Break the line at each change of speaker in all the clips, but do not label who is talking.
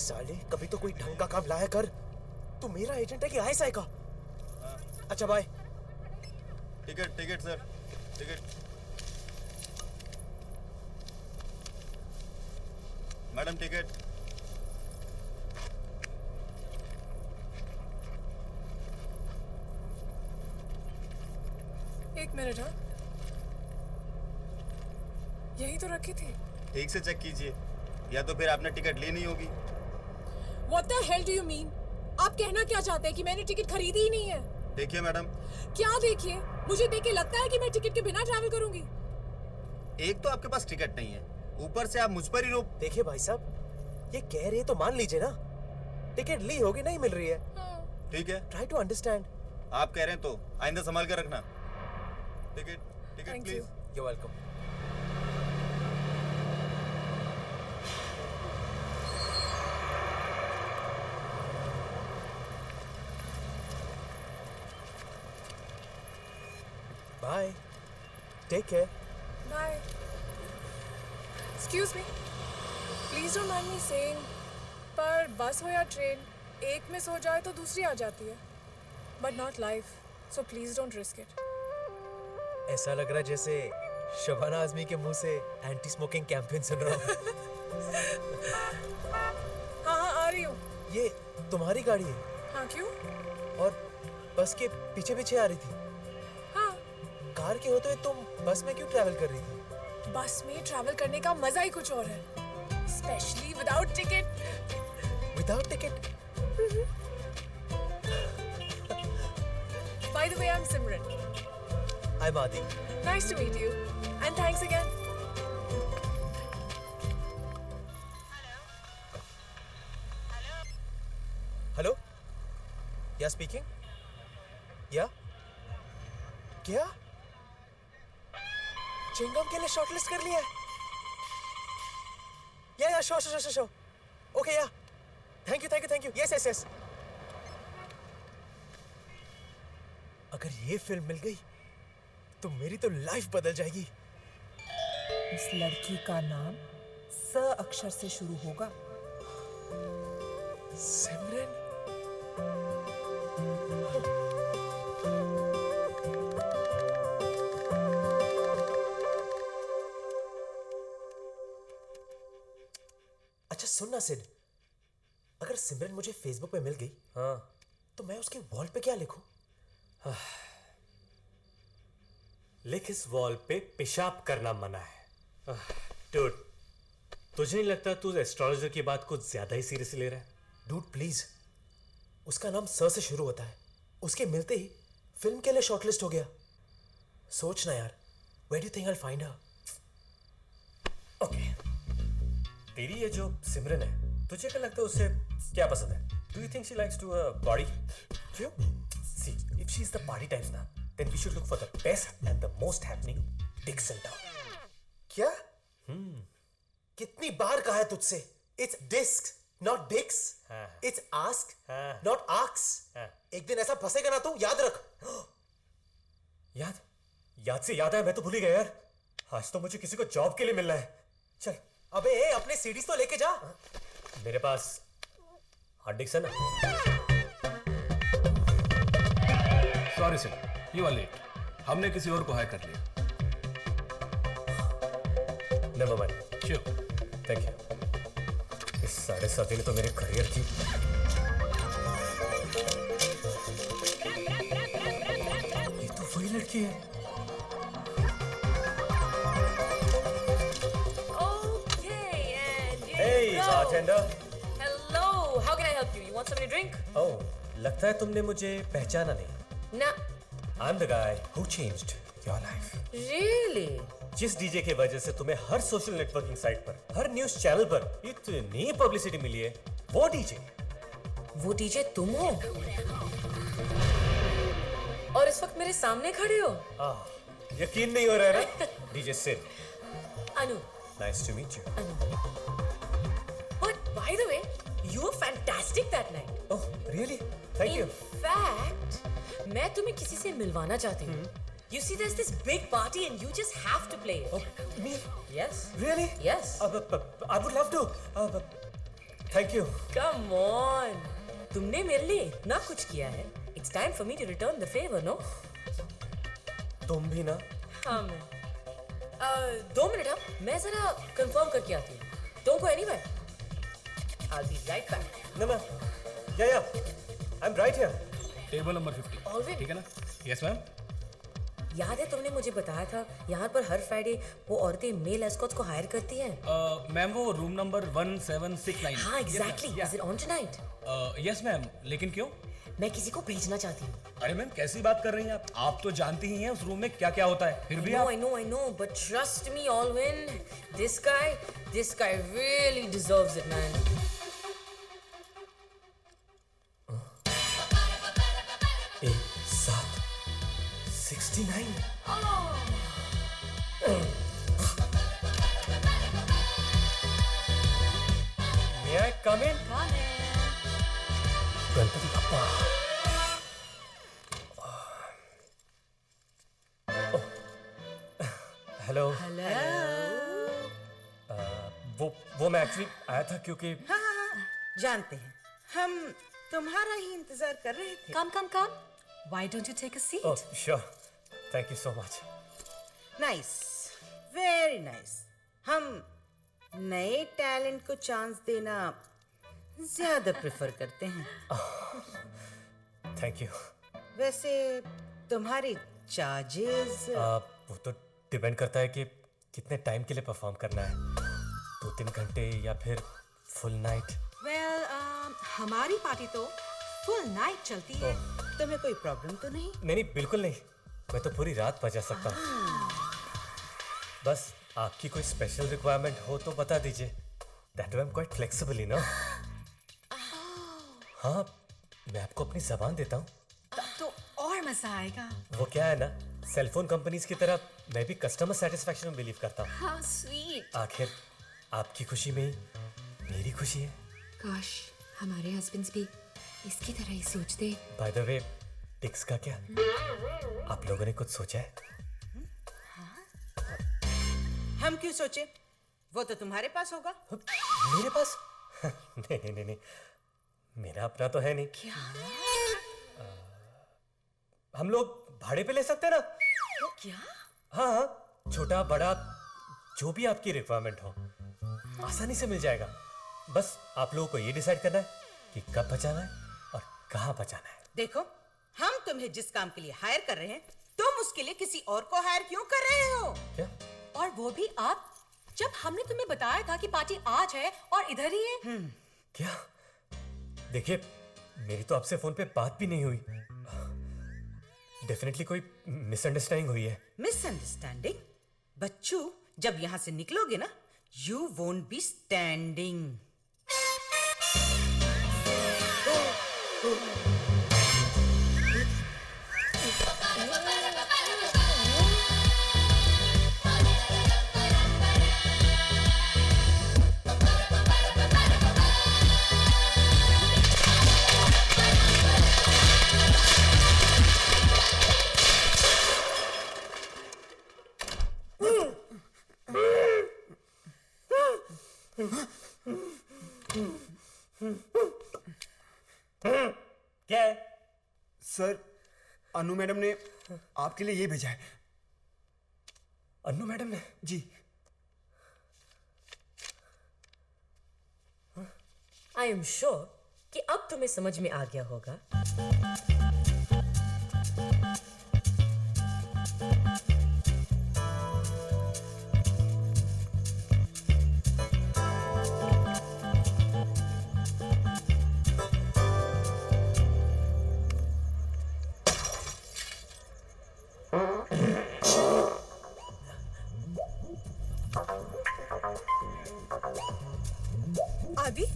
साले कभी तो कोई ढंग का काम लाया कर। तू मेरा एजेंट है कि आईएसआई का? अच्छा bye.
Ticket sir, ticket. Madam ticket.
एक मिनट। हाँ, यही तो रखी थी।
ठीक से चेक कीजिए, या तो फिर आपने टिकट ली नहीं होगी।
What the hell do you mean? आप कहना क्या चाहते हैं कि मैंने टिकट खरीदी ही नहीं है?
देखिए मैडम,
क्या देखिए? मुझे देख के लगता है कि मैं टिकट के बिना ट्रैवल करूंगी।
एक तो आपके पास टिकट नहीं है, ऊपर से आप मुझ पर ही रोक।
देखिए भाई साहब, ये कह रही है तो मान लीजिए ना। टिकट ली होगी, नहीं मिल रही है।
ठीक है,
ट्राई टू अंडरस्टैंड।
आप कह रहे हैं तो आइंदा संभाल कर रखना। Ticket
Thank
please.
You welcome. Bye, take care.
Bye. Excuse me. Please don't mind me saying, पर बस हो या ट्रेन, एक मिस हो जाए तो दूसरी आ जाती है। But not life. So please don't risk it.
ऐसा लग रहा है जैसे शबाना आजमी के मुंह से एंटी स्मोकिंग कैंपेन सुन रहा हूँ।
हाँ, आ रही हूँ।
ये तुम्हारी गाड़ी है?
हाँ, क्यों?
और बस के पीछे पीछे आ रही थी?
हाँ,
कार के होते हुए तुम बस में क्यों ट्रैवल कर रही थी?
बस में ट्रैवल करने का मजा ही कुछ और है। Especially without ticket.
Without ticket?
By the way, I'm Simran.
I am आदि।
Nice to meet you. And thanks again.
Hello, या स्पीकिंग? या क्या चिंगम के लिए शॉर्टलिस्ट कर लिया है? या शो ओके, या थैंक यू। यस। अगर ये फिल्म मिल गई तो मेरी तो लाइफ बदल जाएगी।
इस लड़की का नाम स अक्षर से शुरू होगा।
सिमरन। अच्छा सुन ना सिड, अगर सिमरन मुझे फेसबुक पे मिल गई, हाँ, तो मैं उसके वॉल पे क्या लिखूं?
लिख इस वॉल पे पेशाब करना मना है। डूड, तुझे नहीं लगता तू एस्ट्रोलॉजर की बात कुछ ज्यादा ही सीरियसली ले रहा है?
डूड प्लीज, उसका नाम स से शुरू होता है, उसके मिलते ही फिल्म के लिए शॉर्टलिस्ट हो गया। सोच ना यार, where do you think I will find her?
Okay, तेरी ये जो सिमरन है, तुझे क्या लगता है उसे क्या पसंद है? Do you think she likes to body?
क्यों?
See, if she is the party types ना, then we should look for the best and the most happening dicks in town.
क्या? कितनी बार कहा है तुझसे? It's discs, not dicks. It's ask, not asks. एक दिन ऐसा फंसेगा ना तू, याद रख।
याद से याद है, मैं तो भूल ही गया यार। आज तो मुझे किसी को जॉब के लिए मिलना है। चल।
अबे अपने सीडीज तो लेके जा।
मेरे पास हार्ड डिस्क है ना।
Sorry sir, you are late. हमने किसी और को हायर कर लिया।
Never mind.
Sure.
Thank you. इस साढ़े साथी ने तो मेरे करियर की। ये तो वही लड़की है।
Okay, and here
Hey,
you go.
bartender.
Hello, how can I help you? You want something to drink?
ओह, लगता है तुमने मुझे पहचाना नहीं।
Nah.
I'm the guy who changed your life.
Really?
जिस डीजे की वजह से तुम्हें हर सोशल नेटवर्किंग साइट पर, हर न्यूज चैनल पर इतनी पब्लिसिटी मिली है, वो डीजे।
वो डीजे तुम हो? और इस वक्त मेरे सामने खड़े हो?
यकीन नहीं हो रहा है ना? DJ Sid.
Anu.
Nice to meet you.
But by the way, you were fantastic that night.
Oh, really? Thank you.
In fact, मैं तुम्हें किसी से मिलवाना चाहती हूँ। You see, there's this big party and you just have to play it.
Oh, me?
Yes.
Really?
Yes.
I would love to. Thank you.
Come on. तुमने मेरे लिए इतना कुछ किया है. It's time for me to return the favor, no?
तुम भी ना?
हाँ मैं. 2 मिनट हाँ. मैं जरा कंफर्म करके आती हूँ. Don't go anywhere. I'll be right back.
No, ma'am. Yeah. I'm right here.
Table number 50।
Already?
ठीक है ना? Yes ma'am.
याद है तुमने मुझे बताया था यहाँ पर हर फ्राइडे वो औरतें मेल एस्कॉट्स को हायर करती हैं.
मैम वो रूम नंबर 1769।
हाँ exactly. Is it on tonight?
Yes ma'am, लेकिन क्यों?
मैं किसी को भेजना चाहती हूँ.
अरे मैम कैसी बात कर रही हैं आप तो जानती ही हैं उस रूम में क्या क्या होता है, फिर भी आप.
I know, but trust me, Alwyn, this guy really deserves it, man.
एक 769. May I come in? Ganpati Bappa. Hello. वो मैं एक्चुअली आया था क्योंकि
जानते हैं हम तुम्हारा ही इंतजार कर रहे थे.
Come. Why don't you take a seat?
Oh sure. Thank you so much.
Nice, very nice. हम नए टैलेंट को चांस देना ज्यादा प्रेफर करते हैं.
Thank you.
वैसे तुम्हारे चार्जेस
वो तो डिपेंड करता है कि कितने टाइम के लिए परफॉर्म करना है. 2-3 घंटे या फिर फुल नाइट.
Well, हमारी पार्टी तो फुल नाइट चलती है.
तुम्हें कोई प्रॉब्लम तो नहीं?
नहीं बिल्कुल नहीं. मैं तो पूरी रात बजा सकता हूँ. बस आपकी कोई स्पेशल रिक्वायरमेंट हो तो बता दीजिए. That way I am quite flexible you know. हाँ मैं आपको अपनी जबान देता हूँ.
तब तो और मजा आएगा.
वो क्या है ना, सेलफोन कंपनीज की तरह मैं भी कस्टमर सेटिस्फेक्शन में बिलीव करता हूँ.
How sweet.
आखिर आपकी खुशी में ही मेरी खुशी है.
काश हमारे हस्बैंड्स भी इसकी तरह ही सोचते.
बाय द वे टिक्स का क्या आप लोगों ने कुछ सोचा है?
हम क्यों सोचे? वो तो तुम्हारे पास होगा.
मेरे पास? नहीं मेरा अपना तो है नहीं. क्या? हम लोग भाड़े पे ले सकते हैं ना?
क्या?
हाँ छोटा बड़ा जो भी आपकी रिक्वायरमेंट हो आसानी से मिल जाएगा. बस आप लोगों को ये डिसाइड करना है कि कब बचाना है और कहाँ बचाना है.
देखो, हम तुम्हें जिस काम के लिए हायर कर रहे हैं तुम उसके लिए किसी और को हायर क्यों कर रहे हो?
क्या?
और वो भी आप, जब हमने तुम्हें बताया था कि पार्टी आज है और इधर ही है.
क्या? देखिए मेरी तो आपसे फोन पे बात भी नहीं हुई. डेफिनेटली कोई मिसअंडरस्टैंडिंग हुई है.
मिसअंडरस्टैंडिंग? बच्चू, जब यहां से निकलोगे ना, यू वोंट बी स्टैंडिंग.
क्या है?
सर, अनु मैडम ने आपके लिए ये भेजा है.
अनु मैडम ने?
जी.
आई एम श्योर कि अब तुम्हें समझ में आ गया होगा.
आदि,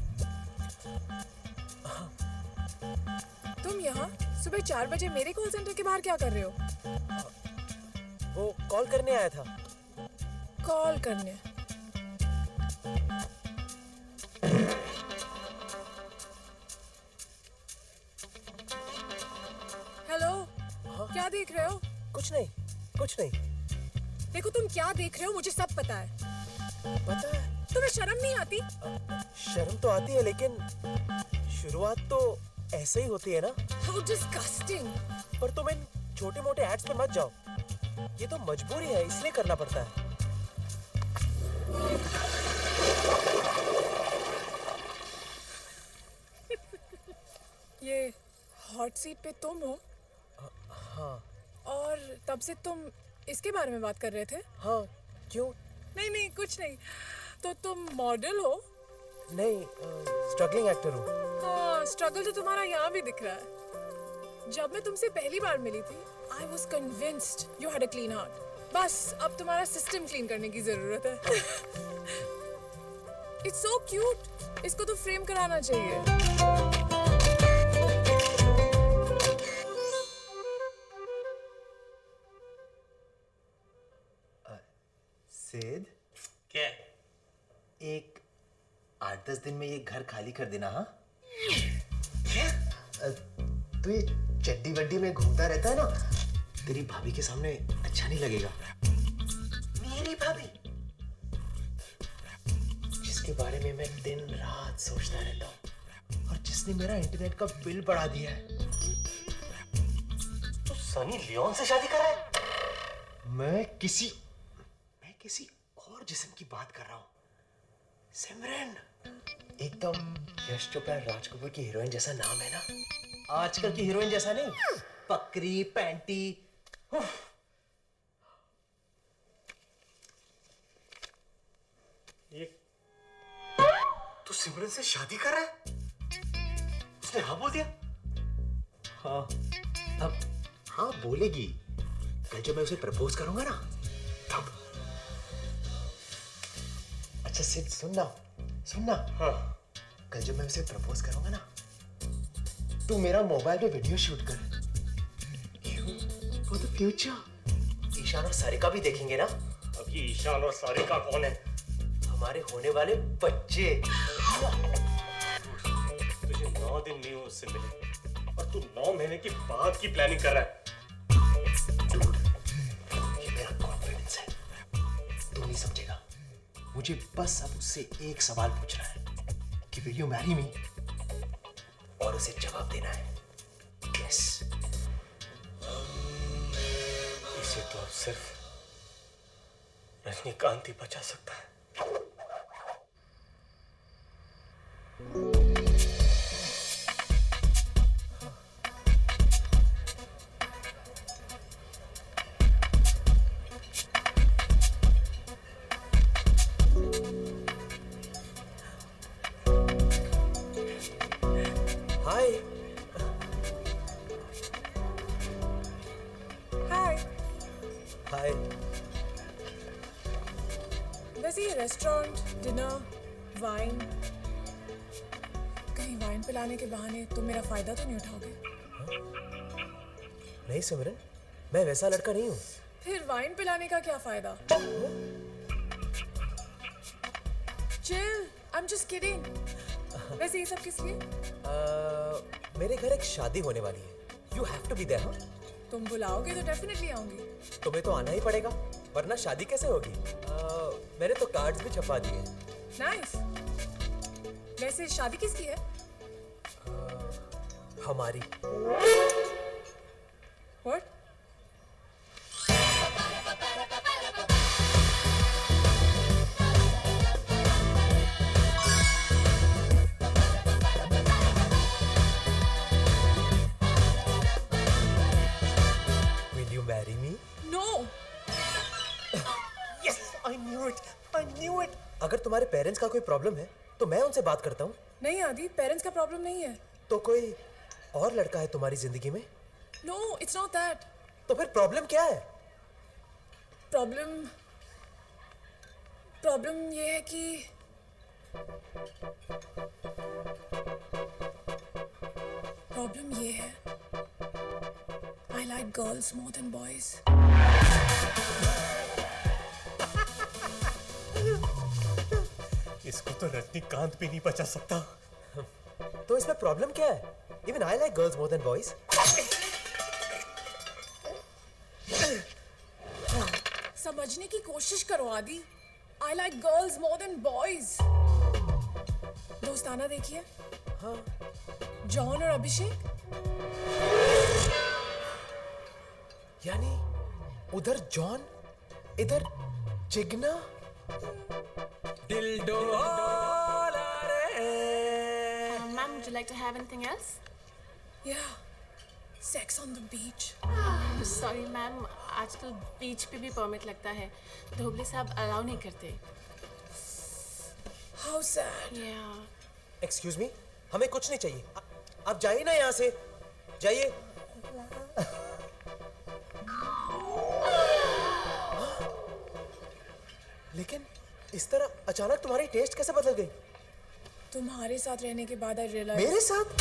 तुम यहाँ सुबह 4 बजे मेरे कॉल सेंटर के बाहर क्या कर रहे हो?
वो कॉल करने आया था.
कॉल करने? हेलो, क्या देख रहे हो?
कुछ नहीं.
देखो तुम क्या देख रहे हो मुझे सब पता है.
पता है?
तुम्हें शर्म नहीं आती?
शर्म तो आती है, लेकिन शुरुआत तो ऐसे ही होती है ना।
How disgusting!
पर तुम इन छोटे मोटे एड्स पे मत जाओ, ये तो मजबूरी है, इसलिए करना पड़ता है।
ये हॉट सीट पे तुम हो?
हाँ।
और तब से तुम इसके बारे में बात कर रहे थे?
हाँ, क्यों?
नहीं नहीं, कुछ नहीं। तो तुम मॉडल हो?
नहीं, स्ट्रगलिंग एक्टर हूँ।
हाँ, स्ट्रगल तो तुम्हारा यहाँ भी दिख रहा है। जब मैं तुमसे पहली बार मिली थी, I was convinced you had a clean heart. बस अब तुम्हारा सिस्टम क्लीन करने की जरूरत है। It's so cute. इसको तो फ्रेम कराना चाहिए।
सिद,
क्या?
एक 8-10 दिन में ये घर खाली कर देना। हाँ, तू ये चड्डी वड्डी में घूमता रहता है ना, तेरी भाभी के सामने अच्छा नहीं लगेगा। मेरी भाभी, जिसके बारे में मैं दिन रात सोचता रहता हूँ और जिसने मेरा इंटरनेट का बिल बढ़ा दिया है।
तू सनी लियोन से शादी कर रहा है?
मैं किसी और जिस्म की बात कर रहा हूँ। सिमरन, एकदम यश चोपड़ा राज कपूर की हीरोइन जैसा नाम है ना। आजकल की हीरोइन जैसा नहीं, पकड़ी पैंटी।
ये तू सिमरन से शादी कर रहा है? उसने हाँ बोल दिया?
हाँ, अब हाँ बोलेगी। कल जब मैं उसे प्रपोज करूंगा ना, तब। अच्छा सिड, सुनना।
हाँ।
कल जब मैं उसे प्रपोज करूंगा ना, तू मेरा मोबाइल पे वीडियो शूट कर। क्यों? For the future. ईशान और सारिका भी देखेंगे ना।
अब ये ईशान और सारिका कौन है?
हमारे होने वाले बच्चे।
तुझे 9 दिन नहीं हुए उससे मिले और तू 9 महीने की बाद की प्लानिंग कर रहा है।
ये मेरा कॉन्फिडेंस है, तू नहीं समझेगा। मुझे बस अब उससे एक सवाल पूछना है कि विल यू मैरी मी, और उसे जवाब देना है यस।
इसे तो अब सिर्फ रजनीकांत ही बचा सकता है।
हाय।
वैसे ये रेस्टोरेंट, डिनर, वाइन, कहीं वाइन पिलाने के बहाने तुम मेरा फायदा तो नहीं उठाओगे?
नहीं सिमरन, मैं वैसा लड़का नहीं हूँ।
फिर वाइन पिलाने का क्या फायदा? Chill, I am just kidding. वैसे ये सब किस लिए?
मेरे घर एक शादी होने वाली है। You have to be there. हाँ,
तुम बुलाओगे तो डेफिनेटली आऊंगी।
तुम्हें तो आना ही पड़ेगा, वरना शादी कैसे होगी? मैंने तो कार्ड्स भी छपा दिए।
नाइस। वैसे शादी किसकी है?
हमारी।
What?
Will you marry me?
No.
Yes, I knew it. I knew it. अगर तुम्हारे पेरेंट्स का कोई प्रॉब्लम है, तो मैं उनसे बात करता हूँ।
नहीं आदि, पेरेंट्स का प्रॉब्लम नहीं है।
तो कोई और लड़का है तुम्हारी जिंदगी में?
No, it's not that.
तो फिर प्रॉब्लम क्या है?
प्रॉब्लम ये है कि प्रॉब्लम ये है I like girls more than boys.
इसको तो रजनीकांत भी नहीं बचा सकता।
तो इसमें प्रॉब्लम क्या है? Even I like girls more than boys.
समझने की कोशिश करो आदि। I like girls more than boys. दोस्ताना देखिए.
हाँ.
जॉन और अभिषेक.
यानी उधर जॉन, इधर चिगना.
Ma'am, would you like to have anything else?
Yeah. Sex on the beach.
Sorry ma'am, आजकल बीच पे भी परमिट लगता है. धोबले साहब अलाउ नहीं करते.
How sad.
Yeah.
Excuse me, हमें कुछ नहीं चाहिए. आप जाइए ना यहाँ से. जाइए. लेकिन इस तरह अचानक तुम्हारी टेस्ट कैसे बदल गई?
तुम्हारे साथ रहने के बाद I realized.
मेरे साथ?